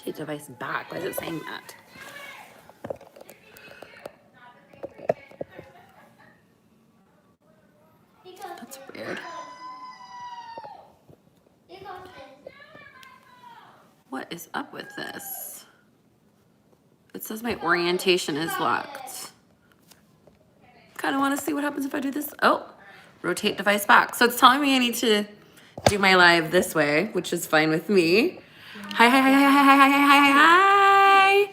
rotate device back. Why is it saying that? That's weird. What is up with this? It says my orientation is locked. Kind of want to see what happens if I do this. Oh, rotate device back. So it's telling me I need to do my live this way, which is fine with me. Hi, hi, hi, hi, hi, hi, hi, hi, hi, hi.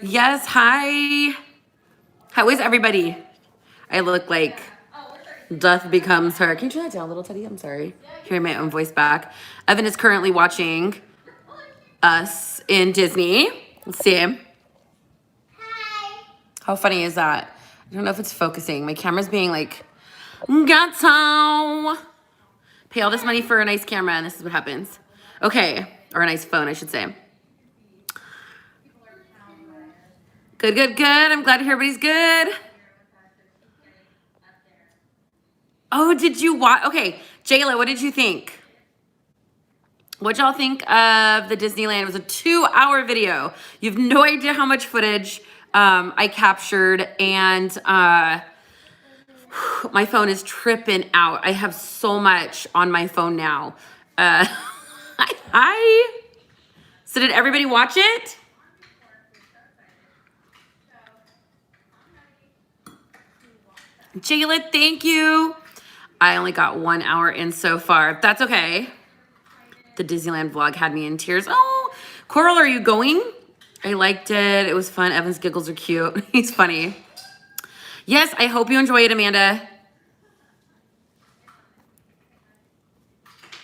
Yes, hi. How is everybody? I look like death becomes her. Can you turn that down a little, Teddy? I'm sorry. Hearing my own voice back. Evan is currently watching us in Disney. Let's see him. Hi. How funny is that? I don't know if it's focusing. My camera's being like, gato. Pay all this money for a nice camera and this is what happens. Okay. Or a nice phone, I should say. Good, good, good. I'm glad to hear everybody's good. Oh, did you watch? Okay, Jayla, what did you think? What y'all think of the Disneyland? It was a 2-hour video. You have no idea how much footage I captured, and my phone is tripping out. I have so much on my phone now. Hi. So did everybody watch it? Jayla, thank you. I only got 1 hour in so far. That's okay. The Disneyland vlog had me in tears. Oh, Coral, are you going? I liked it. It was fun. Evan's giggles are cute. He's funny. Yes, I hope you enjoy it, Amanda.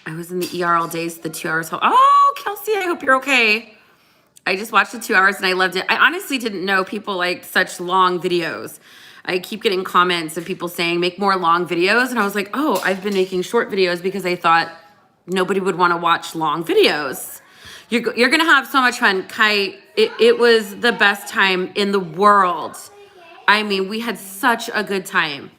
I was in the ER all day, so the 2 hours. Oh, Kelsey, I hope you're okay. I just watched the 2 hours and I loved it. I honestly didn't know people liked such long videos. I keep getting comments of people saying, make more long videos. And I was like, oh, I've been making short videos because I thought nobody would want to watch long videos. You're going to have so much fun. Kai, it was the best time in the world. I mean, we had such a good time.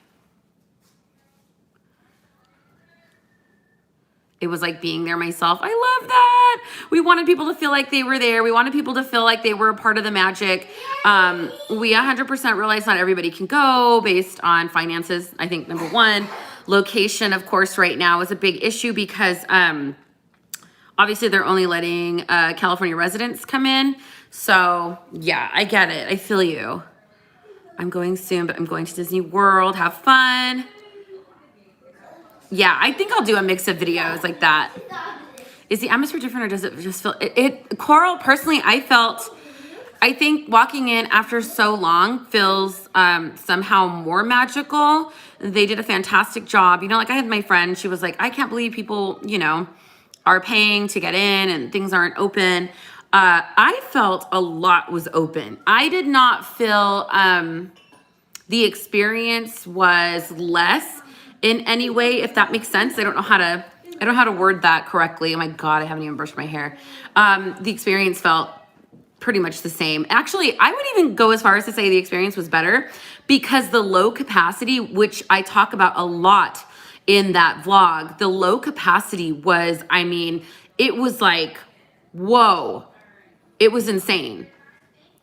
It was like being there myself. I love that. We wanted people to feel like they were there. We wanted people to feel like they were a part of the magic. We 100% realize not everybody can go based on finances. I think number one, location, of course, right now is a big issue because obviously they're only letting California residents come in. So yeah, I get it. I feel you. I'm going soon, but I'm going to Disney World. Have fun. Yeah, I think I'll do a mix of videos like that. Is the atmosphere different or does it just feel Coral, personally, I think walking in after so long feels somehow more magical. They did a fantastic job. You know, like I had my friend, she was like, I can't believe people, you know, are paying to get in and things aren't open. I felt a lot was open. I did not feel the experience was less in any way, if that makes sense. I don't know how to word that correctly. Oh my God, I haven't even brushed my hair. The experience felt pretty much the same. Actually, I would even go as far as to say the experience was better because the low capacity, which I talk about a lot in that vlog, the low capacity was, I mean, it was like, whoa, it was insane.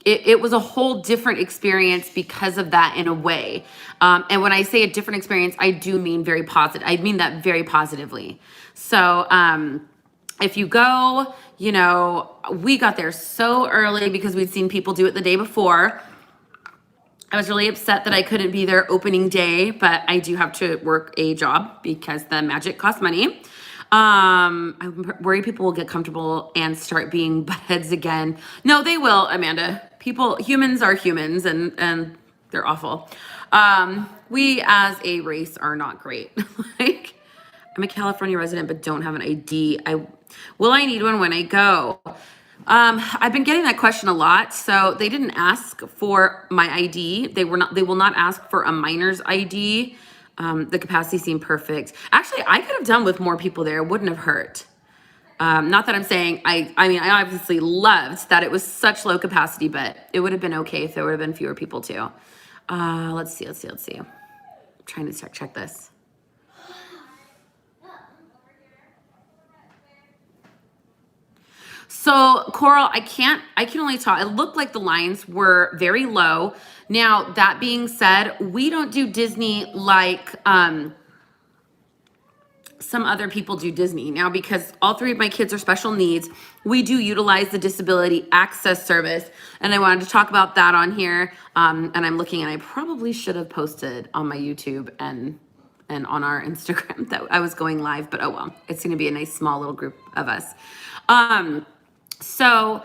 It was a whole different experience because of that in a way. And when I say a different experience, I do mean very positive. I mean that very positively. So if you go, you know, we got there so early because we'd seen people do it the day before. I was really upset that I couldn't be there opening day, but I do have to work a job because the magic costs money. I'm worried people will get comfortable and start being buttheads again. No, they will, Amanda. Humans are humans and they're awful. We as a race are not great. Like, I'm a California resident, but don't have an ID. Will I need one when I go? I've been getting that question a lot. So they didn't ask for my ID. They will not ask for a minor's ID. The capacity seemed perfect. Actually, I could have done with more people there. It wouldn't have hurt. Not that I'm saying, I mean, I obviously loved that it was such low capacity, but it would have been okay if there would have been fewer people too. Let's see. I'm trying to check this. So Coral, I can only talk. It looked like the lines were very low. Now, that being said, we don't do Disney like some other people do Disney. Now, because all three of my kids are special needs, we do utilize the disability access service. And I wanted to talk about that on here. And I'm looking, and I probably should have posted on my YouTube and on our Instagram that I was going live, but oh well, it's going to be a nice small little group of us. So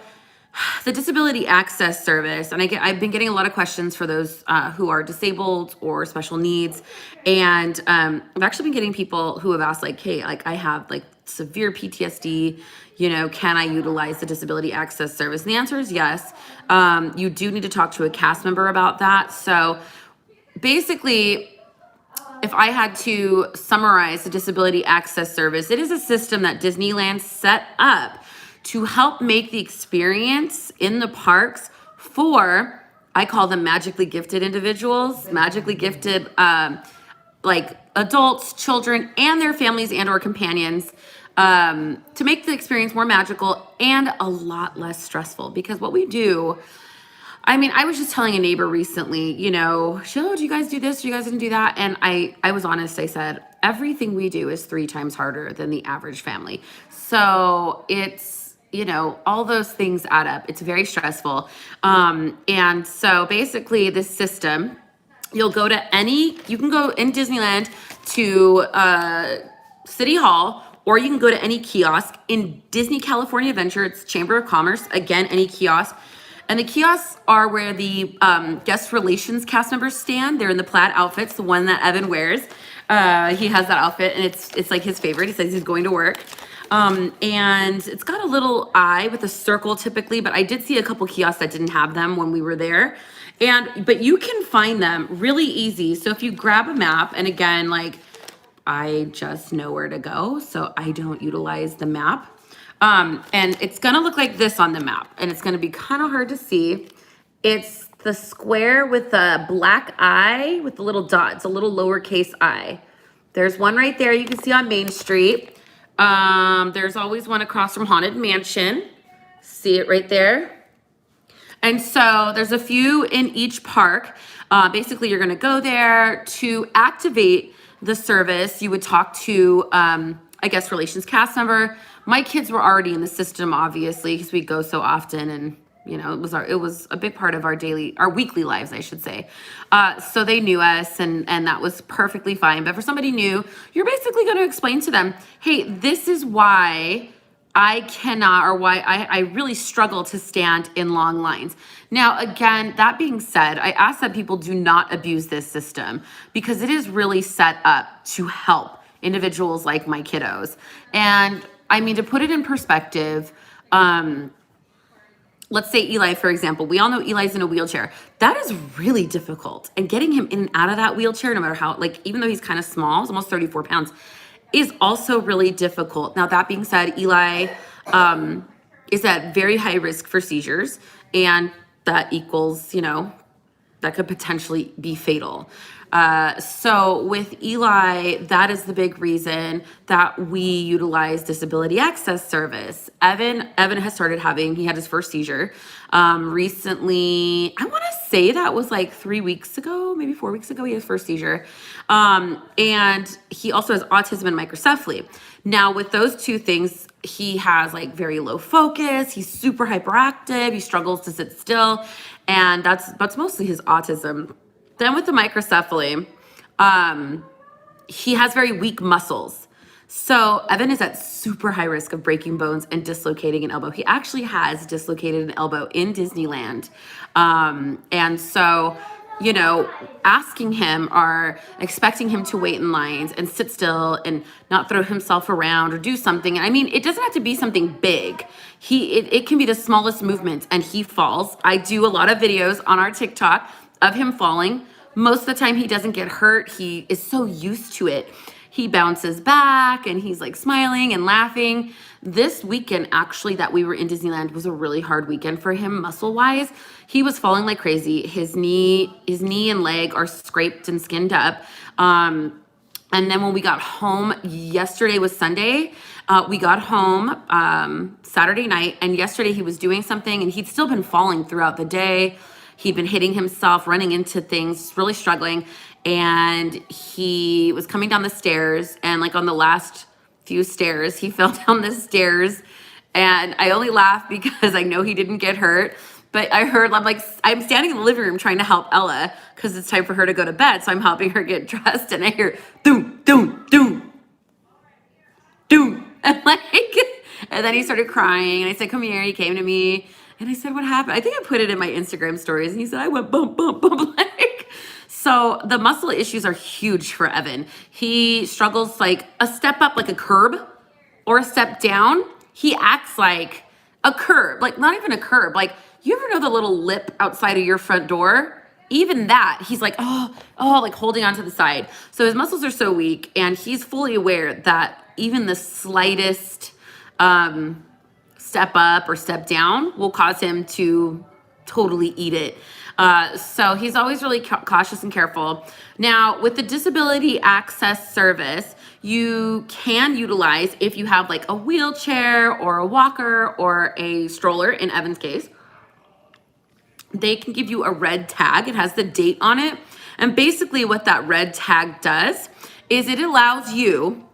the disability access service, and I've been getting a lot of questions for those who are disabled or special needs. And I've actually been getting people who have asked like, hey, like I have like severe PTSD, you know, can I utilize the disability access service? And the answer is yes. You do need to talk to a cast member about that. So basically, if I had to summarize the disability access service, it is a system that Disneyland set up to help make the experience in the parks for, I call them magically gifted individuals, magically gifted, like adults, children, and their families and or companions, to make the experience more magical and a lot less stressful. Because what we do, I mean, I was just telling a neighbor recently, you know, oh, do you guys do this? Do you guys didn't do that? And I was honest. I said, everything we do is 3 times harder than the average family. So it's, you know, all those things add up. It's very stressful. And so basically this system, you'll go to you can go in Disneyland to City Hall, or you can go to any kiosk in Disney California Adventure. It's Chamber of Commerce. Again, any kiosk. And the kiosks are where the guest relations cast members stand. They're in the plaid outfits, the one that Evan wears. He has that outfit, and it's like his favorite. He says he's going to work. And it's got a little eye with a circle typically, but I did see a couple kiosks that didn't have them when we were there. But you can find them really easy. So if you grab a map, and again, like I just know where to go, so I don't utilize the map. And it's gonna look like this on the map, and it's gonna be kind of hard to see. It's the square with the black eye with the little dots, a little lowercase I. There's one right there you can see on Main Street. There's always one across from Haunted Mansion. See it right there? And so there's a few in each park. Basically, you're gonna go there to activate the service. You would talk to, I guess, relations cast member. My kids were already in the system, obviously, because we go so often, and you know, it was a big part of our weekly lives, I should say. So they knew us, and that was perfectly fine. But for somebody new, you're basically going to explain to them, hey, this is why I cannot, or why I really struggle to stand in long lines. Now, again, that being said, I ask that people do not abuse this system, because it is really set up to help individuals like my kiddos. And I mean, to put it in perspective, let's say Eli, for example. We all know Eli's in a wheelchair. That is really difficult. And getting him in and out of that wheelchair, no matter how, like, even though he's kind of small, he's almost 34 pounds, is also really difficult. Now, that being said, Eli is at very high risk for seizures, and that equals, you know, that could potentially be fatal. So with Eli, that is the big reason that we utilize disability access service. Evan has started he had his first seizure recently. I want to say that was like 3 weeks ago, maybe 4 weeks ago, he had his first seizure. And he also has autism and microcephaly. Now with those two things, he has like very low focus. He's super hyperactive. He struggles to sit still. And that's mostly his autism. Then with the microcephaly, he has very weak muscles. So Evan is at super high risk of breaking bones and dislocating an elbow. He actually has dislocated an elbow in Disneyland. And so, you know, asking him or expecting him to wait in lines and sit still and not throw himself around or do something. I mean, it doesn't have to be something big. It can be the smallest movement, and he falls. I do a lot of videos on our TikTok of him falling. Most of the time he doesn't get hurt. He is so used to it. He bounces back and he's like smiling and laughing. This weekend, actually, that we were in Disneyland was a really hard weekend for him muscle-wise. He was falling like crazy. His knee and leg are scraped and skinned up. And then when we got home, yesterday was Sunday. We got home Saturday night, and yesterday he was doing something, and he'd still been falling throughout the day. He'd been hitting himself, running into things, really struggling. And he was coming down the stairs, and like on the last few stairs, he fell down the stairs. And I only laugh because I know he didn't get hurt. But I heard, I'm standing in the living room trying to help Ella because it's time for her to go to bed. So I'm helping her get dressed, and I hear doom, doom, doom, doom. And then he started crying, and I said, come here. He came to me, and I said, what happened? I think I put it in my Instagram stories, and he said, I went bump, bump, bump. So the muscle issues are huge for Evan. He struggles like a step up, like a curb, or a step down. He acts like a curb, like not even a curb. Like, you ever know the little lip outside of your front door? Even that, he's like, oh, like holding onto the side. So his muscles are so weak, and he's fully aware that even the slightest step up or step down will cause him to totally eat it. So he's always really cautious and careful. Now, with the disability access service, you can utilize, if you have like a wheelchair or a walker or a stroller, in Evan's case, they can give you a red tag. It has the date on it. And basically what that red tag does is it allows you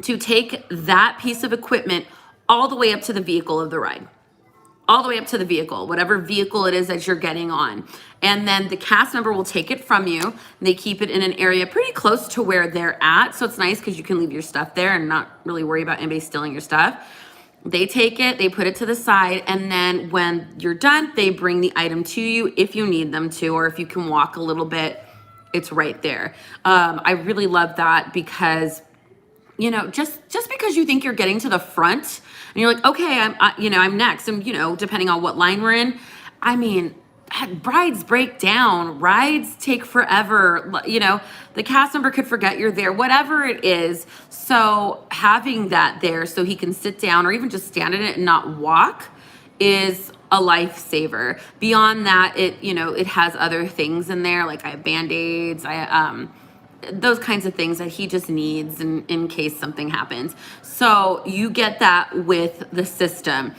to take that piece of equipment all the way up to the vehicle of the ride. All the way up to the vehicle, whatever vehicle it is that you're getting on. And then the cast member will take it from you. They keep it in an area pretty close to where they're at. So it's nice because you can leave your stuff there and not really worry about anybody stealing your stuff. They take it, they put it to the side, and then when you're done, they bring the item to you if you need them to, or if you can walk a little bit, it's right there. I really love that because, you know, just because you think you're getting to the front and you're like, okay, I'm next, and depending on what line we're in, I mean, rides break down, rides take forever, the cast member could forget you're there, whatever it is. So having that there so he can sit down or even just stand in it and not walk is a lifesaver. Beyond that, it has other things in there, like I have Band-Aids, those kinds of things that he just needs in case something happens. So you get that with the system.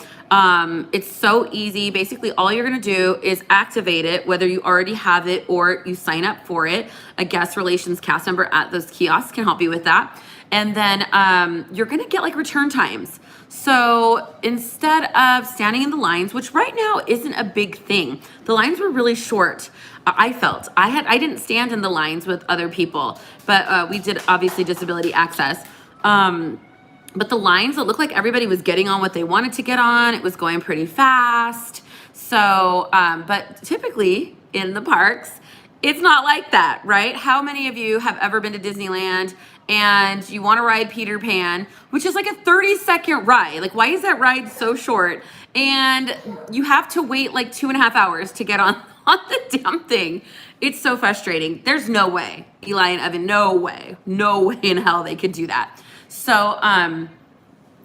It's so easy. Basically, all you're going to do is activate it, whether you already have it or you sign up for it. A guest relations cast member at those kiosks can help you with that. And then you're going to get like return times. So instead of standing in the lines, which right now isn't a big thing, the lines were really short. I felt I didn't stand in the lines with other people, but we did obviously disability access. But the lines, it looked like everybody was getting on what they wanted to get on. It was going pretty fast. So, but typically in the parks, it's not like that, right? How many of you have ever been to Disneyland and you want to ride Peter Pan, which is like a 30-second ride? Like, why is that ride so short? And you have to wait like 2.5 hours to get on the damn thing. It's so frustrating. There's no way, Eli and Evan, no way in hell they could do that. So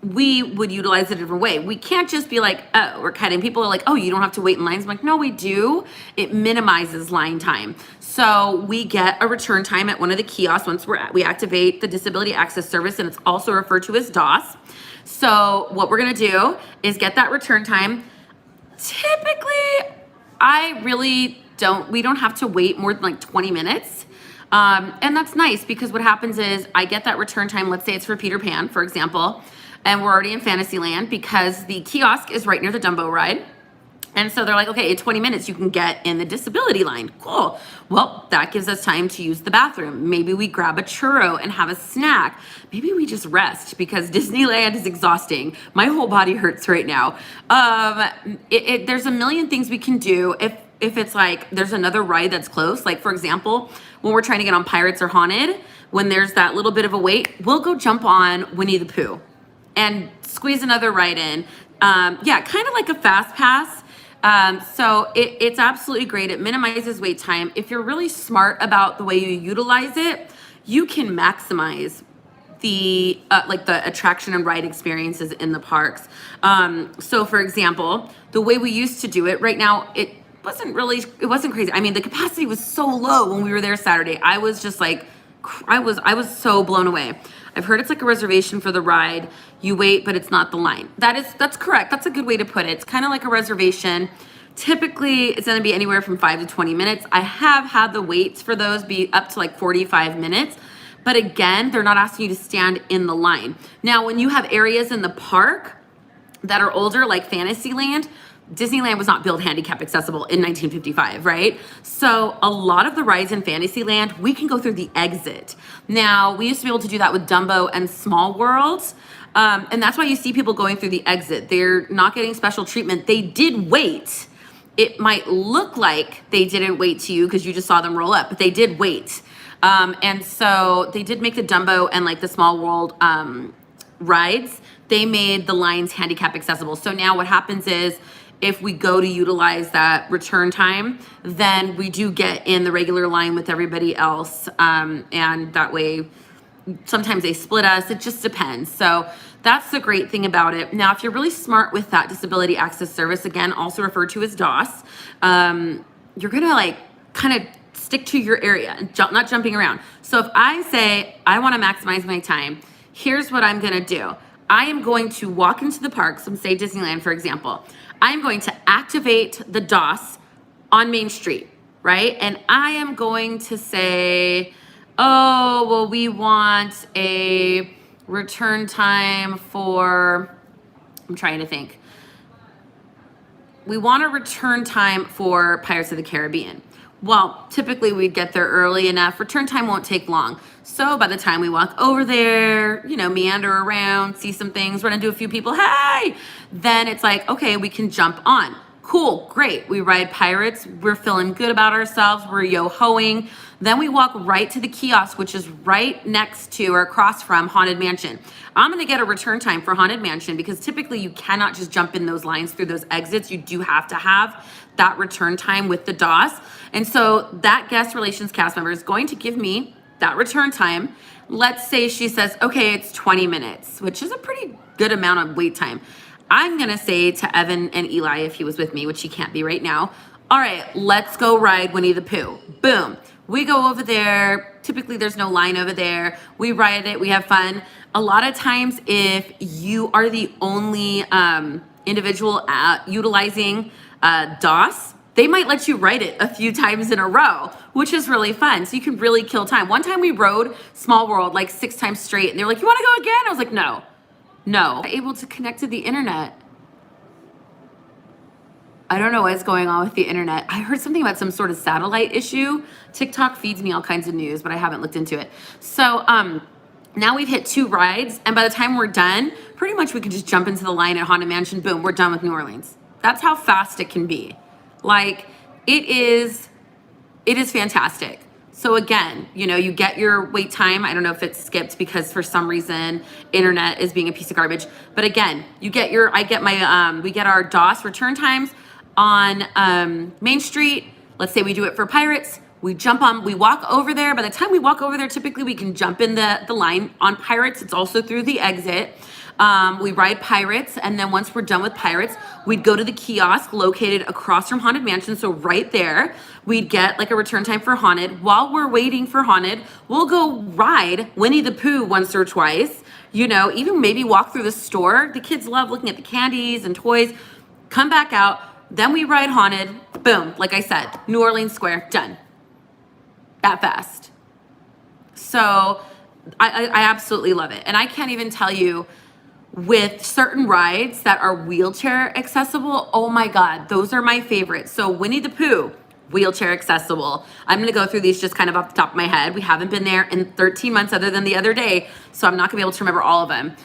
we would utilize it a different way. We can't just be like, oh, we're cutting. People are like, oh, you don't have to wait in lines. I'm like, no, we do. It minimizes line time. So we get a return time at one of the kiosks once we activate the disability access service, and it's also referred to as DOS. So what we're gonna do is get that return time. Typically, we don't have to wait more than like 20 minutes. And that's nice because what happens is I get that return time. Let's say it's for Peter Pan, for example, and we're already in Fantasyland because the kiosk is right near the Dumbo ride. And so they're like, okay, in 20 minutes, you can get in the disability line. Cool. Well, that gives us time to use the bathroom. Maybe we grab a churro and have a snack. Maybe we just rest because Disneyland is exhausting. My whole body hurts right now. There's a million things we can do if it's like there's another ride that's close. Like, for example, when we're trying to get on Pirates or Haunted, when there's that little bit of a wait, we'll go jump on Winnie the Pooh and squeeze another ride in. Kind of like a fast pass. So it's absolutely great. It minimizes wait time. If you're really smart about the way you utilize it, you can maximize the attraction and ride experiences in the parks. So for example, the way we used to do it right now, it wasn't crazy. I mean, the capacity was so low when we were there Saturday. I was just like I was so blown away. I've heard it's like a reservation for the ride. You wait, but it's not the line. That's correct. That's a good way to put it. It's kind of like a reservation. Typically, it's going to be anywhere from 5 to 20 minutes. I have had the waits for those be up to like 45 minutes. But again, they're not asking you to stand in the line. Now, when you have areas in the park that are older, like Fantasyland, Disneyland was not built handicap accessible in 1955, right? So a lot of the rides in Fantasyland, we can go through the exit. Now, we used to be able to do that with Dumbo and Small Worlds. And that's why you see people going through the exit. They're not getting special treatment. They did wait. It might look like they didn't wait to you because you just saw them roll up, but they did wait. And so they did make the Dumbo and like the Small World rides. They made the lines handicap accessible. So now what happens is if we go to utilize that return time, then we do get in the regular line with everybody else. And that way, sometimes they split us. It just depends. So that's the great thing about it. Now, if you're really smart with that disability access service, again, also referred to as DOS, you're going to like kind of stick to your area and not jumping around. So if I say, I want to maximize my time, here's what I'm going to do. I am going to walk into the park, so say Disneyland, for example. I'm going to activate the DOS on Main Street, right? And I am going to say, oh, well, we want a return time for, I'm trying to think. We want a return time for Pirates of the Caribbean. Well, typically we'd get there early enough. Return time won't take long. So by the time we walk over there, you know, meander around, see some things, run into a few people, hey, then it's like, okay, we can jump on. Cool, great. We ride Pirates. We're feeling good about ourselves. We're yo-hoing. Then we walk right to the kiosk, which is right next to or across from Haunted Mansion. I'm going to get a return time for Haunted Mansion because typically you cannot just jump in those lines through those exits. You do have to have that return time with the DOS. And so that guest relations cast member is going to give me that return time. Let's say she says, okay, it's 20 minutes, which is a pretty good amount of wait time. I'm going to say to Evan and Eli, if he was with me, which he can't be right now, all right, let's go ride Winnie the Pooh. Boom. We go over there. Typically, there's no line over there. We ride it. We have fun. A lot of times, if you are the only individual utilizing DOS, they might let you ride it a few times in a row, which is really fun. So you can really kill time. One time we rode Small World like 6 times straight, and they were like, you want to go again? I was like, no. Able to connect to the internet. I don't know what's going on with the internet. I heard something about some sort of satellite issue. TikTok feeds me all kinds of news, but I haven't looked into it. So now we've hit 2 rides, and by the time we're done, pretty much we can just jump into the line at Haunted Mansion. Boom, we're done with New Orleans. That's how fast it can be. Like, it is fantastic. So again, you know, you get your wait time. I don't know if it's skipped because for some reason internet is being a piece of garbage. But again, we get our DOS return times on Main Street. Let's say we do it for Pirates. We walk over there. By the time we walk over there, typically we can jump in the line on Pirates. It's also through the exit. We ride Pirates, and then once we're done with Pirates, we'd go to the kiosk located across from Haunted Mansion. So right there, we'd get like a return time for Haunted. While we're waiting for Haunted, we'll go ride Winnie the Pooh once or twice. You know, even maybe walk through the store. The kids love looking at the candies and toys. Come back out. Then we ride Haunted. Boom. Like I said, New Orleans Square, done. That fast. So I absolutely love it. And I can't even tell you, with certain rides that are wheelchair accessible, oh my God, those are my favorites. So Winnie the Pooh, wheelchair accessible. I'm gonna go through these just kind of off the top of my head. We haven't been there in 13 months other than the other day, so I'm not gonna be able to remember all of them.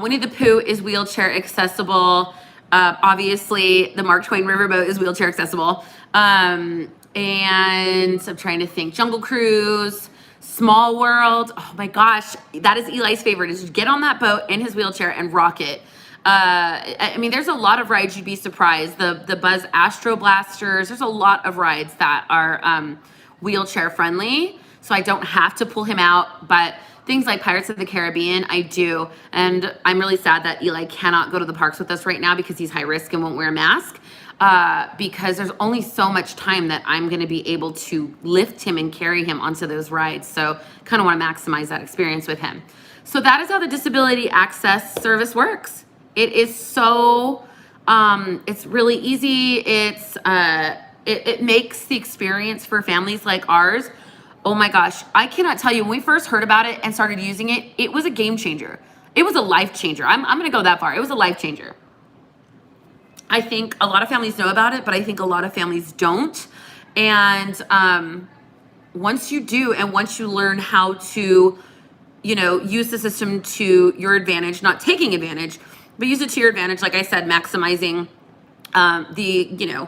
Winnie the Pooh is wheelchair accessible. Obviously, the Mark Twain Riverboat is wheelchair accessible. And I'm trying to think, Jungle Cruise, Small World. Oh my gosh, that is Eli's favorite, is get on that boat in his wheelchair and rock it. I mean, there's a lot of rides you'd be surprised. The Buzz Astro Blasters, there's a lot of rides that are wheelchair friendly, so I don't have to pull him out, but things like Pirates of the Caribbean, I do. And I'm really sad that Eli cannot go to the parks with us right now because he's high risk and won't wear a mask. because there's only so much time that I'm going to be able to lift him and carry him onto those rides. So kind of want to maximize that experience with him. So that is how the disability access service works. It is so, it's really easy. It makes the experience for families like ours. Oh my gosh, I cannot tell you, when we first heard about it and started using it, it was a game changer. It was a life changer. I'm going to go that far. It was a life changer. I think a lot of families know about it, but I think a lot of families don't. And once you do, and once you learn how to, you know, use the system to your advantage, not taking advantage, but use it to your advantage, like I said, maximizing the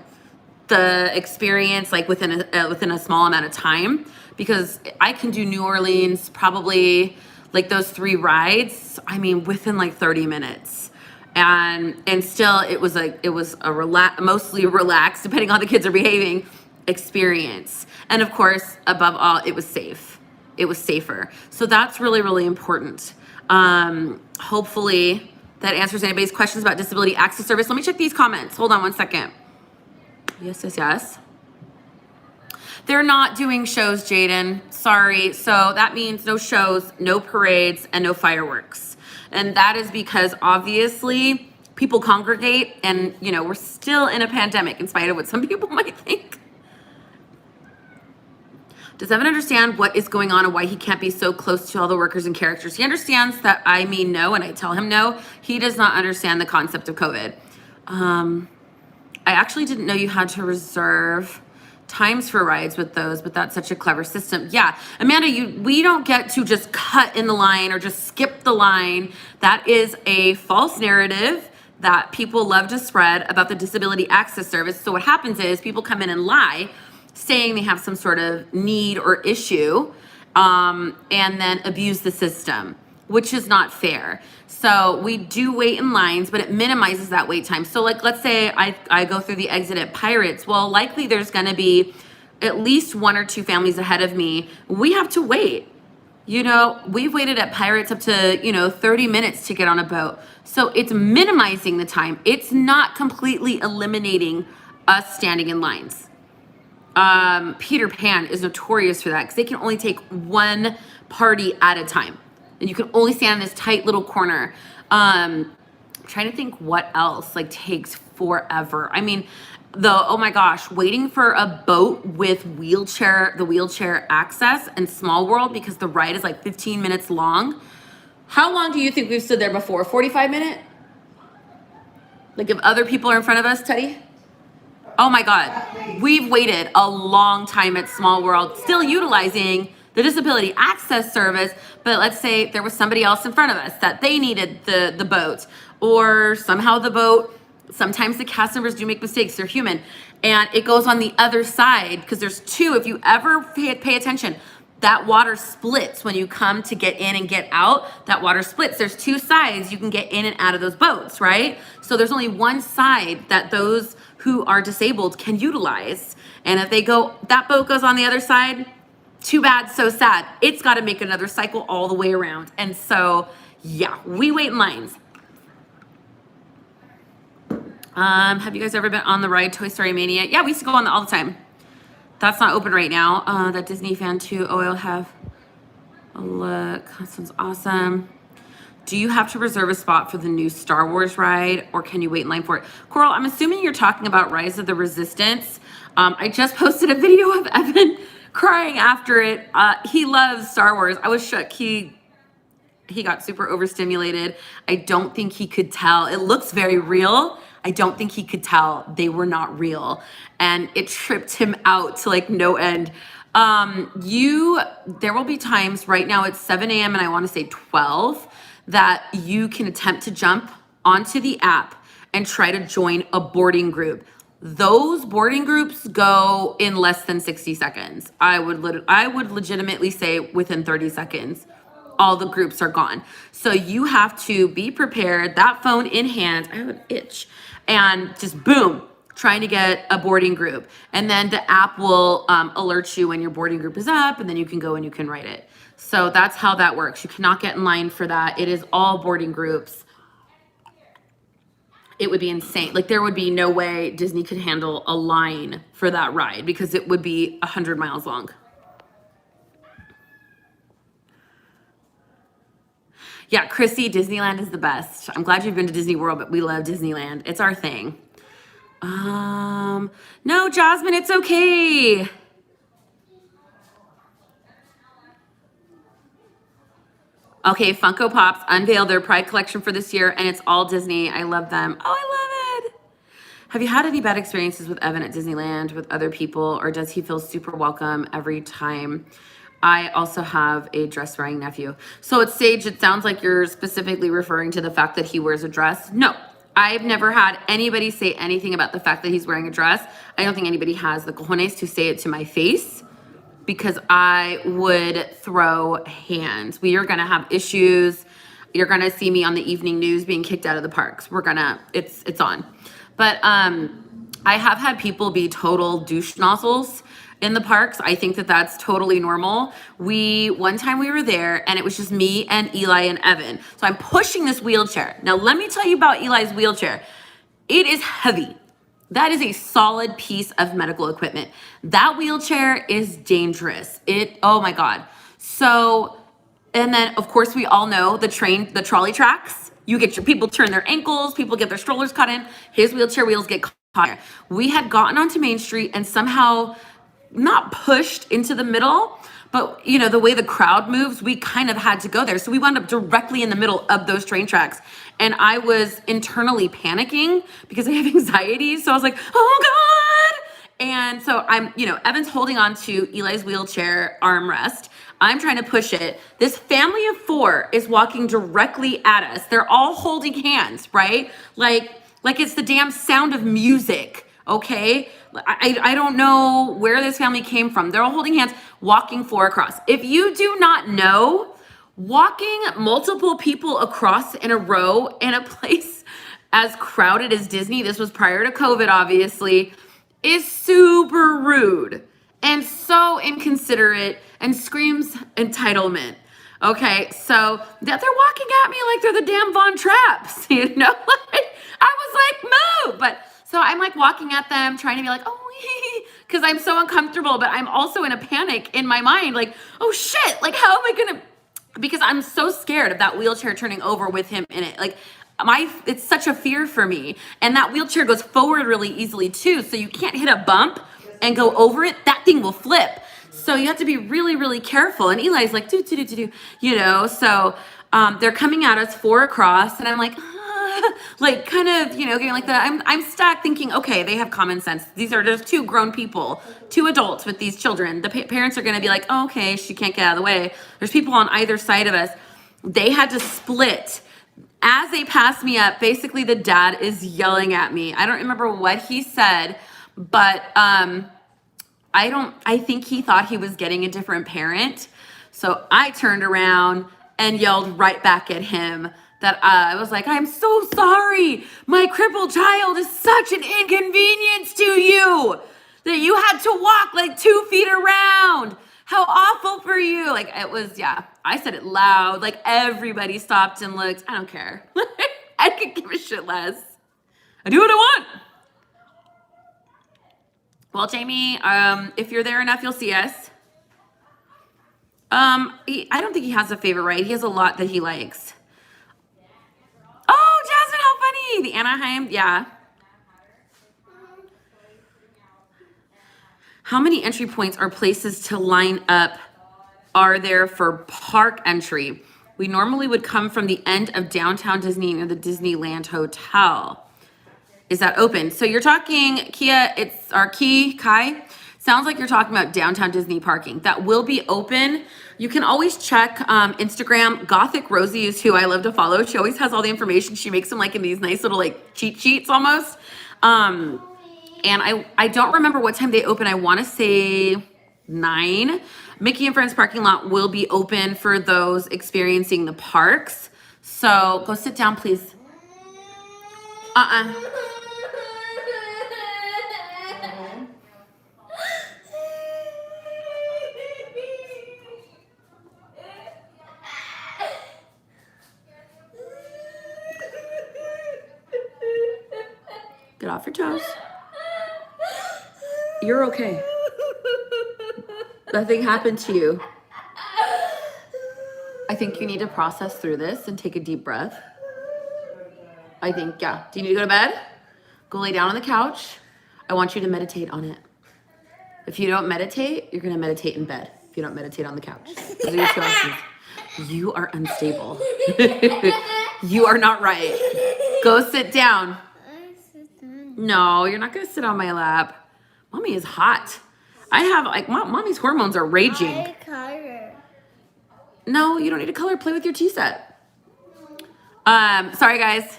experience, like within a small amount of time, because I can do New Orleans probably like those 3 rides, I mean, within like 30 minutes. And still it was a mostly relaxed, depending on how the kids are behaving, experience. And of course, above all, it was safe. It was safer. So that's really, really important. Hopefully that answers anybody's questions about disability access service. Let me check these comments. Hold on one second. Yes. They're not doing shows, Jaden. Sorry. So that means no shows, no parades, and no fireworks. And that is because obviously people congregate, and you know, we're still in a pandemic in spite of what some people might think. Does Evan understand what is going on and why he can't be so close to all the workers and characters? He understands that I mean no, and I tell him no. He does not understand the concept of COVID. I actually didn't know you had to reserve times for rides with those, but that's such a clever system. Yeah, Amanda, we don't get to just cut in the line or just skip the line. That is a false narrative that people love to spread about the disability access service. So what happens is people come in and lie, saying they have some sort of need or issue, and then abuse the system, which is not fair. So we do wait in lines, but it minimizes that wait time. So like, let's say I go through the exit at Pirates. Well, likely there's gonna be at least 1 or 2 families ahead of me. We have to wait. You know, we've waited at Pirates up to, 30 minutes to get on a boat. So it's minimizing the time. It's not completely eliminating us standing in lines. Peter Pan is notorious for that because they can only take 1 party at a time. And you can only stand in this tight little corner. Trying to think what else like takes forever. I mean, oh my gosh, waiting for a boat with the wheelchair access in Small World because the ride is like 15 minutes long. How long do you think we've stood there before? 45 minutes? Like if other people are in front of us, Teddy? Oh my God, we've waited a long time at Small World, still utilizing the disability access service, but let's say there was somebody else in front of us that they needed the boat, or somehow the boat, sometimes the cast members do make mistakes, they're human, and it goes on the other side, because there's 2, if you ever pay attention, that water splits when you come to get in and get out, that water splits. There's 2 sides you can get in and out of those boats, right? So there's only one side that those who are disabled can utilize, and if that boat goes on the other side, too bad, so sad. It's got to make another cycle all the way around. And so, yeah, we wait in lines. Have you guys ever been on the ride Toy Story Mania? Yeah, we used to go on all the time. That's not open right now. That Disney fan too. Oh, I'll have a look. That sounds awesome. Do you have to reserve a spot for the new Star Wars ride, or can you wait in line for it? Coral, I'm assuming you're talking about Rise of the Resistance. I just posted a video of Evan crying after it. He loves Star Wars. I was shook. He got super overstimulated. I don't think he could tell. It looks very real. I don't think he could tell they were not real. And it tripped him out to like no end. There will be times, right now it's 7 a.m. and I want to say 12, that you can attempt to jump onto the app and try to join a boarding group. Those boarding groups go in less than 60 seconds. I would legitimately say within 30 seconds, all the groups are gone. So you have to be prepared, that phone in hand, I have an itch, and just boom, trying to get a boarding group. And then the app will alert you when your boarding group is up, and then you can go and you can write it. So that's how that works. You cannot get in line for that. It is all boarding groups. it would be insane. Like there would be no way Disney could handle a line for that ride because it would be 100 miles long. Yeah, Chrissy, Disneyland is the best. I'm glad you've been to Disney World, but we love Disneyland. It's our thing. No, Jasmine, it's okay. Okay, Funko Pops unveiled their Pride collection for this year, and it's all Disney. I love them. Oh, I love it. Have you had any bad experiences with Evan at Disneyland with other people, or does he feel super welcome every time? I also have a dress-wearing nephew. So at Sage, it sounds like you're specifically referring to the fact that he wears a dress. No, I've never had anybody say anything about the fact that he's wearing a dress. I don't think anybody has the cojones to say it to my face because I would throw hands. We are gonna have issues. You're gonna see me on the evening news being kicked out of the parks. It's on. But I have had people be total douche nozzles in the parks. I think that that's totally normal. One time we were there and it was just me and Eli and Evan. So I'm pushing this wheelchair. Now let me tell you about Eli's wheelchair. It is heavy. That is a solid piece of medical equipment. That wheelchair is dangerous. Oh my God. So, and then of course we all know the trolley tracks. You get your people turn their ankles, people get their strollers cut in, his wheelchair wheels get caught. We had gotten onto Main Street and somehow not pushed into the middle, but you know, the way the crowd moves, we kind of had to go there. So we wound up directly in the middle of those train tracks. And I was internally panicking because I have anxiety. So I was like, oh God. And so Evan's holding on to Eli's wheelchair armrest. I'm trying to push it. This family of 4 is walking directly at us. They're all holding hands, right? Like it's the damn Sound of Music. Okay, I don't know where this family came from. They're all holding hands, walking 4 across. If you do not know, walking multiple people across in a row in a place as crowded as Disney, this was prior to COVID, obviously, is super rude and so inconsiderate and screams entitlement. Okay, so that they're walking at me like they're the damn Von Trapps, you know? I was like, move, but so I'm like walking at them, trying to be like, oh, because I'm so uncomfortable, but I'm also in a panic in my mind, like, oh shit, like how am I gonna, because I'm so scared of that wheelchair turning over with him in it. Like it's such a fear for me. And that wheelchair goes forward really easily too. So you can't hit a bump and go over it. That thing will flip. So you have to be really, really careful. And Eli's like, you know, so they're coming at us 4 across and I'm like, like kind of, you know, getting like that. I'm stuck thinking, okay, they have common sense. There's 2 grown people, 2 adults with these children. The parents are going to be like, oh, okay, she can't get out of the way. There's people on either side of us. They had to split. As they passed me up, basically the dad is yelling at me. I don't remember what he said, but I think he thought he was getting a different parent. So I turned around and yelled right back at him that I was like, I'm so sorry. My crippled child is such an inconvenience to you that you had to walk like 2 feet around. How awful for you. Like it was, yeah, I said it loud. Like everybody stopped and looked. I don't care. I could give a shit less. I do what I want. Well, Jamie, if you're there enough, you'll see us. I don't think he has a favorite ride. He has a lot that he likes. Oh, Jasmine, how funny. The Anaheim, yeah. How many entry points or places to line up are there for park entry? We normally would come from the end of downtown Disney near the Disneyland Hotel. Is that open? So you're talking, Kia, it's our Kai. Sounds like you're talking about downtown Disney parking. That will be open. You can always check Instagram. Gothic Rosie is who I love to follow. She always has all the information. She makes them like in these nice little like cheat sheets almost. And I don't remember what time they open. I want to say 9. Mickey and Friends parking lot will be open for those experiencing the parks. So go sit down, please. Get off your toes. You're okay. Nothing happened to you. I think you need to process through this and take a deep breath. I think, yeah. Do you need to go to bed? Go lay down on the couch. I want you to meditate on it. If you don't meditate, you're going to meditate in bed. If you don't meditate on the couch. Those are your two options. You are unstable. You are not right. Go sit down. No, you're not going to sit on my lap. Mommy is hot. I have, like, mommy's hormones are raging. No, you don't need to color. Play with your tea set. Sorry, guys.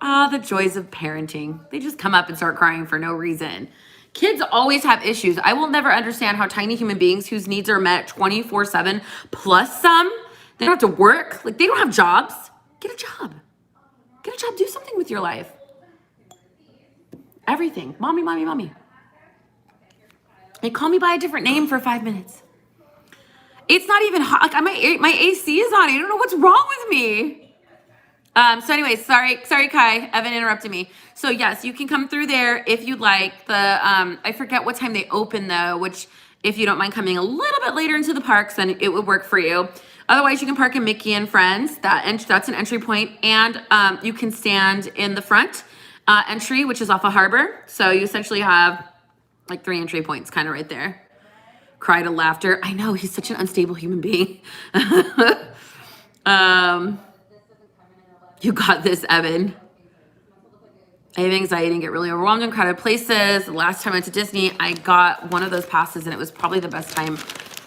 Ah, the joys of parenting. They just come up and start crying for no reason. Kids always have issues. I will never understand how tiny human beings whose needs are met 24/7 plus some, they don't have to work. Like, they don't have jobs. Get a job. Get a job. Do something with your life. Everything. Mommy, mommy, mommy. Hey, call me by a different name for 5 minutes. It's not even hot. Like, my AC is on. I don't know what's wrong with me. So anyway, sorry, Kai. Evan interrupted me. So yes, you can come through there if you'd like. I forget what time they open though, which if you don't mind coming a little bit later into the parks, then it would work for you. Otherwise, you can park in Mickey and Friends. That's an entry point, and you can stand in the front entry, which is off of Harbor. So you essentially have like 3 entry points, kind of right there. Cry to laughter. I know, he's such an unstable human being. You got this, Evan. I have anxiety and get really overwhelmed in crowded places. The last time I went to Disney, I got one of those passes, and it was probably the best time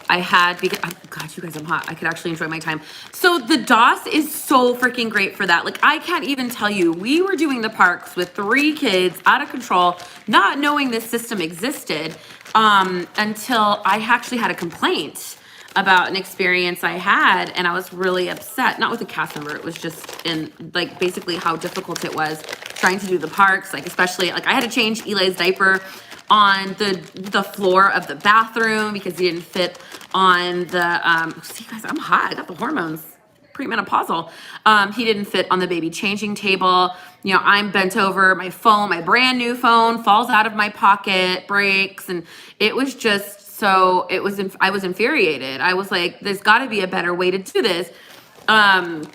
I had because, oh, God, you guys, I'm hot. I could actually enjoy my time. So the DOS is so freaking great for that. Like, I can't even tell you. We were doing the parks with 3 kids out of control, not knowing this system existed until I actually had a complaint about an experience I had, and I was really upset, not with the cast member, it was just in, like, basically how difficult it was trying to do the parks, like, especially, like, I had to change Eli's diaper on the floor of the bathroom because he didn't fit on the, see, guys, I'm hot, I got the hormones, premenopausal. He didn't fit on the baby changing table. You know, I'm bent over, my phone, my brand new phone falls out of my pocket, breaks, and it was just, so I was infuriated. I was like, there's got to be a better way to do this. And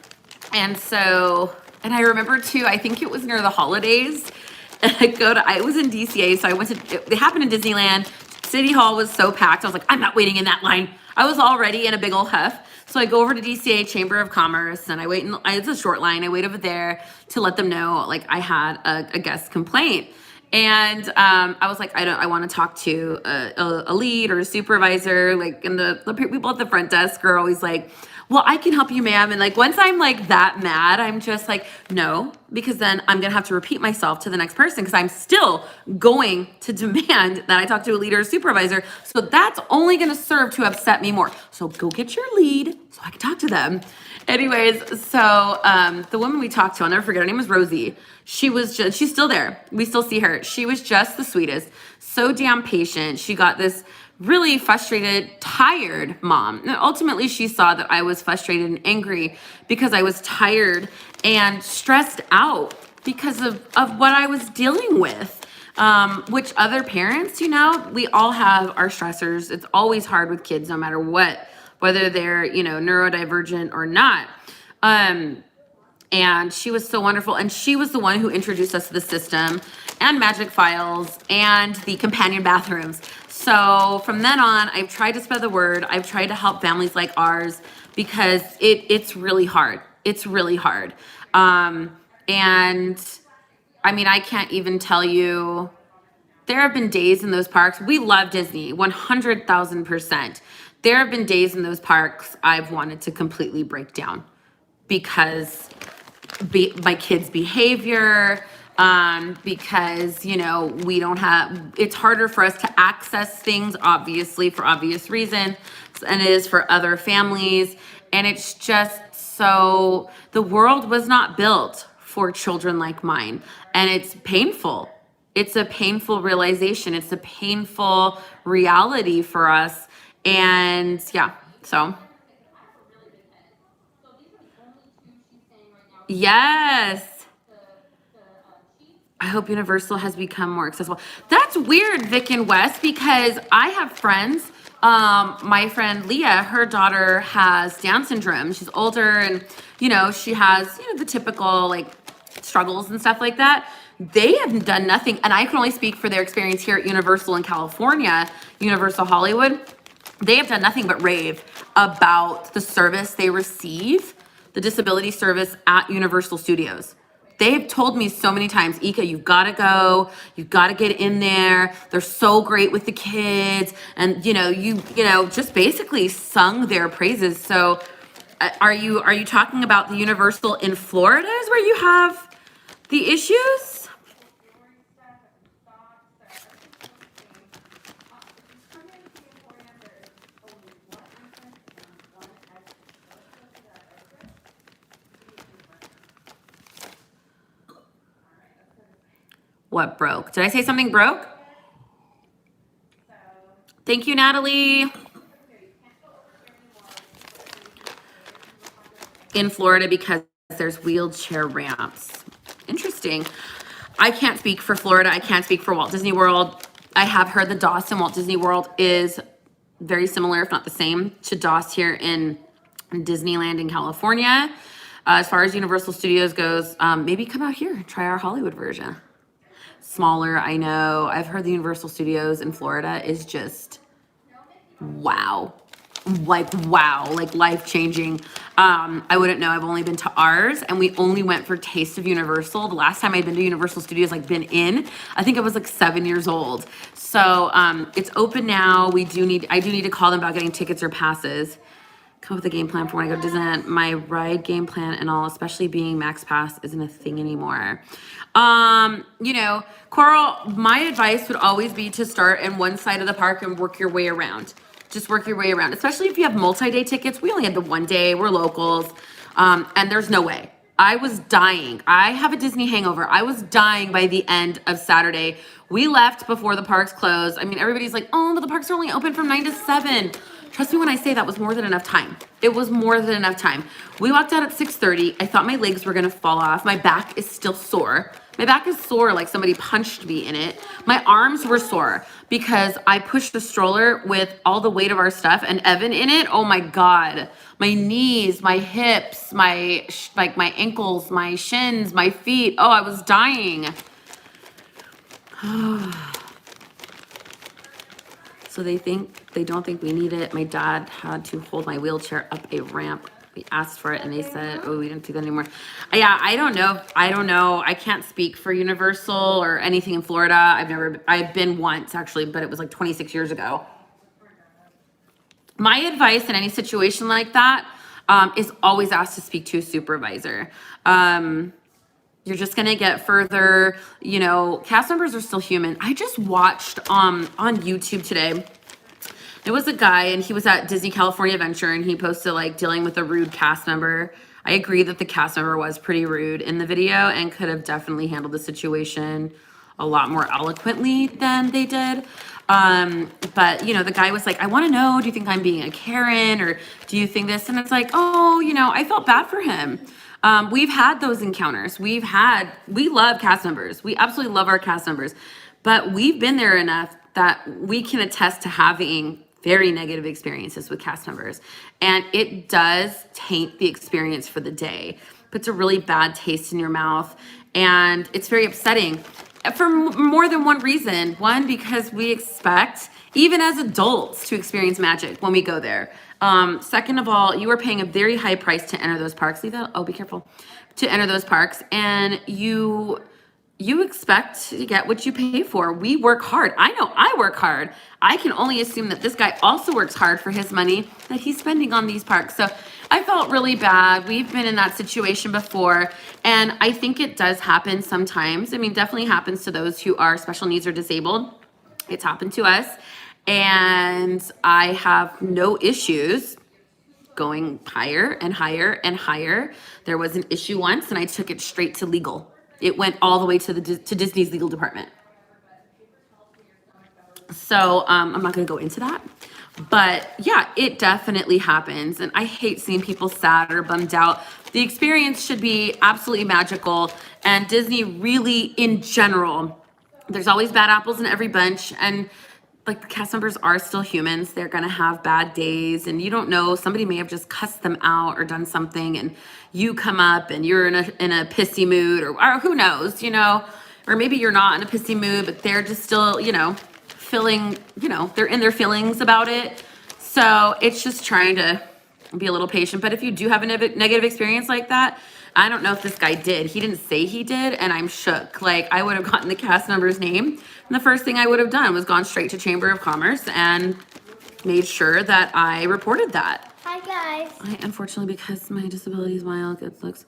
I remember too, I think it was near the holidays. I was in DCA, so I went to, they happened in Disneyland. City Hall was so packed. I was like, I'm not waiting in that line. I was already in a big old huff. So I go over to DCA Chamber of Commerce and I wait, it's a short line. I wait over there to let them know, like, I had a guest complaint. And I was like, I want to talk to a lead or a supervisor. Like, and the people at the front desk are always like, well, I can help you, ma'am. And like, once I'm like that mad, I'm just like, no, because then I'm going to have to repeat myself to the next person because I'm still going to demand that I talk to a leader or supervisor. So that's only going to serve to upset me more. So go get your lead so I can talk to them. Anyways, so the woman we talked to, I'll never forget, her name was Rosie. She's still there. We still see her. She was just the sweetest, so damn patient. She got this really frustrated, tired mom. And ultimately, she saw that I was frustrated and angry because I was tired and stressed out because of what I was dealing with. Which other parents, you know, we all have our stressors. It's always hard with kids, no matter what, whether they're, you know, neurodivergent or not. And she was so wonderful. And she was the one who introduced us to the system and Magic Files and the companion bathrooms. So from then on, I've tried to spread the word. I've tried to help families like ours because it's really hard. It's really hard. And I mean, I can't even tell you, there have been days in those parks. We love Disney, 100,000%. There have been days in those parks I've wanted to completely break down because my kids' behavior, because, you know, we don't have, it's harder for us to access things, obviously, for obvious reasons, and it is for other families. And it's just so, the world was not built for children like mine. And it's painful. It's a painful realization. It's a painful reality for us. And yeah, so. Yes. I hope Universal has become more accessible. That's weird, Vic and Wes, because I have friends. My friend Leah, her daughter has Down syndrome. She's older, and she has the typical like struggles and stuff like that. They have done nothing, and I can only speak for their experience here at Universal in California, Universal Hollywood. They have done nothing but rave about the service they receive, the disability service at Universal Studios. They've told me so many times, Ika, you've got to go. You've got to get in there. They're so great with the kids. And, you just basically sung their praises. So are you talking about the Universal in Florida is where you have the issues? What broke? Did I say something broke? Thank you, Natalie. In Florida because there's wheelchair ramps. Interesting. I can't speak for Florida. I can't speak for Walt Disney World. I have heard the DOS in Walt Disney World is very similar, if not the same, to DOS here in Disneyland in California. As far as Universal Studios goes, maybe come out here and try our Hollywood version. Smaller, I know. I've heard the Universal Studios in Florida is just wow. Like life-changing. I wouldn't know. I've only been to ours, and we only went for Taste of Universal. The last time I'd been to Universal Studios, I think I was like 7 years old. So it's open now. I do need to call them about getting tickets or passes. Come up with a game plan for when I go to Disneyland. My ride game plan and all, especially being Max Pass, isn't a thing anymore. Coral, my advice would always be to start in one side of the park and work your way around. Just work your way around, especially if you have multi-day tickets. We only had the 1 day. We're locals, and there's no way. I was dying. I have a Disney hangover. I was dying by the end of Saturday. We left before the parks closed. I mean, everybody's like, oh, but the parks are only open from 9 to 7. Trust me when I say that was more than enough time. It was more than enough time. We walked out at 6:30. I thought my legs were gonna fall off. My back is still sore. My back is sore like somebody punched me in it. My arms were sore because I pushed the stroller with all the weight of our stuff and Evan in it. Oh my God. My knees, my hips, my ankles, my shins, my feet. Oh, I was dying. So they don't think we need it. My dad had to hold my wheelchair up a ramp. We asked for it and they said, oh, we didn't do that anymore. Yeah, I don't know. I can't speak for Universal or anything in Florida. I've been once actually, but it was like 26 years ago. My advice in any situation like that is always ask to speak to a supervisor. You're just gonna get further, cast members are still human. I just watched on YouTube today. It was a guy and he was at Disney California Adventure and he posted like dealing with a rude cast member. I agree that the cast member was pretty rude in the video and could have definitely handled the situation a lot more eloquently than they did. But the guy was like, I want to know, do you think I'm being a Karen or do you think this? And it's like, oh, I felt bad for him. We've had those encounters. We love cast members. We absolutely love our cast members, but we've been there enough that we can attest to having very negative experiences with cast members. And it does taint the experience for the day. Puts a really bad taste in your mouth. And it's very upsetting for more than one reason. One, because we expect, even as adults, to experience magic when we go there. Second of all, you are paying a very high price to enter those parks. Leave that, oh, be careful. To enter those parks. And you expect to get what you pay for. We work hard. I know I work hard. I can only assume that this guy also works hard for his money that he's spending on these parks. So I felt really bad. We've been in that situation before. And I think it does happen sometimes. I mean, definitely happens to those who are special needs or disabled. It's happened to us. And I have no issues going higher and higher and higher. There was an issue once and I took it straight to legal. It went all the way to Disney's legal department. So I'm not going to go into that. But yeah, it definitely happens. And I hate seeing people sad or bummed out. The experience should be absolutely magical. And Disney really, in general, there's always bad apples in every bunch. And like the cast members are still humans. They're going to have bad days. And you don't know, somebody may have just cussed them out or done something. And you come up and you're in a pissy mood or who knows, you know, or maybe you're not in a pissy mood, but they're just still, you know, feeling, you know, they're in their feelings about it. So it's just trying to be a little patient. But if you do have a negative experience like that, I don't know if this guy did. He didn't say he did, and I'm shook. Like, I would have gotten the cast member's name, and the first thing I would have done was gone straight to Chamber of Commerce and made sure that I reported that. Hi, guys. Unfortunately, because my disability is mild, it looks...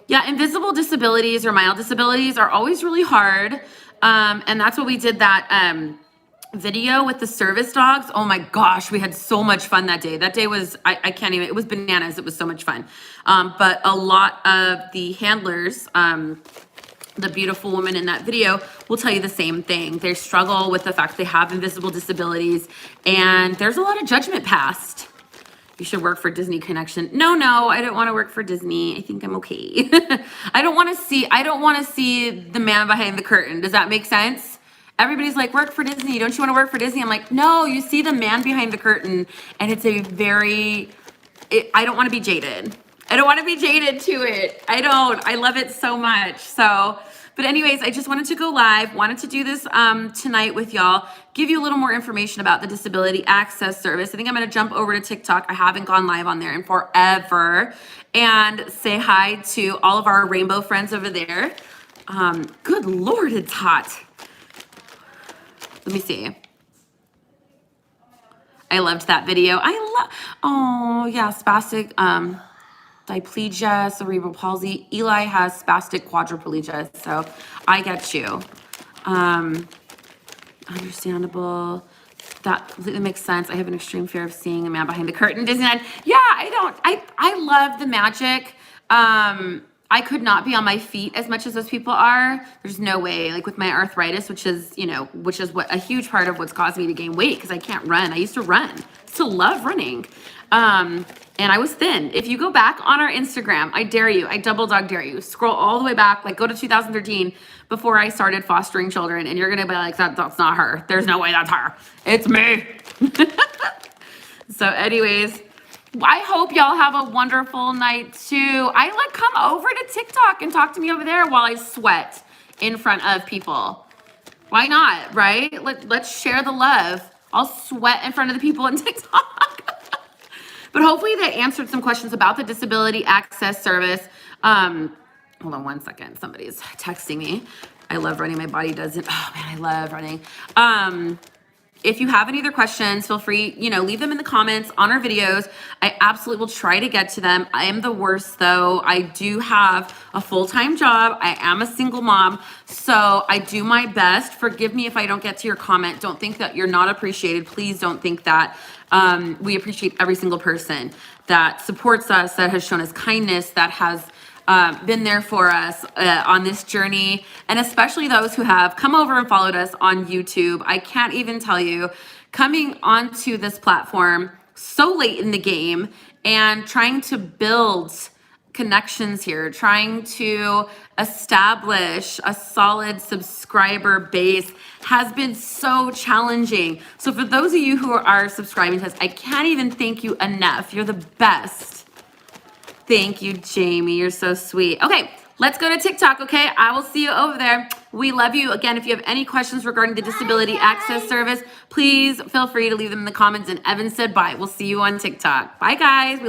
Yeah, invisible disabilities or mild disabilities are always really hard. And that's what we did that video with the service dogs. Oh my gosh, we had so much fun that day. That day was, I can't even, it was bananas. It was so much fun. But a lot of the handlers, the beautiful woman in that video will tell you the same thing. They struggle with the fact they have invisible disabilities, and there's a lot of judgment passed. You should work for Disney Connection. No, I don't want to work for Disney. I think I'm okay. I don't want to see the man behind the curtain. Does that make sense? Everybody's like, work for Disney. Don't you want to work for Disney? I'm like, no, you see the man behind the curtain, and it's a very, I don't want to be jaded. I don't want to be jaded to it. I don't. I love it so much. So, but anyways, I just wanted to go live, wanted to do this tonight with y'all, give you a little more information about the Disability Access Service. I think I'm going to jump over to TikTok. I haven't gone live on there in forever, and say hi to all of our rainbow friends over there. Good Lord, it's hot. Let me see. I loved that video. Oh yeah, spastic, diplegia, cerebral palsy. Eli has spastic quadriplegia, so I get you. Understandable. That completely makes sense. I have an extreme fear of seeing a man behind the curtain. Disneyland. Yeah, I love the magic. I could not be on my feet as much as those people are. There's no way. Like with my arthritis, which is what a huge part of what's caused me to gain weight, because I can't run. I used to run. I used to love running. And I was thin. If you go back on our Instagram, I dare you, I double dog dare you, scroll all the way back, like go to 2013 before I started fostering children, and you're gonna be like, that's not her. There's no way that's her. It's me. So anyways, I hope y'all have a wonderful night too. Come over to TikTok and talk to me over there while I sweat in front of people. Why not, right? Let's share the love. I'll sweat in front of the people on TikTok. But hopefully that answered some questions about the Disability Access Service. Hold on one second. Somebody's texting me. I love running. My body doesn't. Oh man, I love running. If you have any other questions, feel free, leave them in the comments on our videos. I absolutely will try to get to them. I am the worst though. I do have a full-time job. I am a single mom, so I do my best. Forgive me if I don't get to your comment. Don't think that you're not appreciated. Please don't think that. We appreciate every single person that supports us, that has shown us kindness, that has been there for us on this journey, and especially those who have come over and followed us on YouTube. I can't even tell you, coming onto this platform so late in the game and trying to build connections here, trying to establish a solid subscriber base has been so challenging. So for those of you who are subscribing to us, I can't even thank you enough. You're the best. Thank you, Jamie. You're so sweet. Okay, let's go to TikTok, okay? I will see you over there. We love you. Again, if you have any questions regarding the Disability Access Service, please feel free to leave them in the comments. And Evan said bye. We'll see you on TikTok. Bye, guys.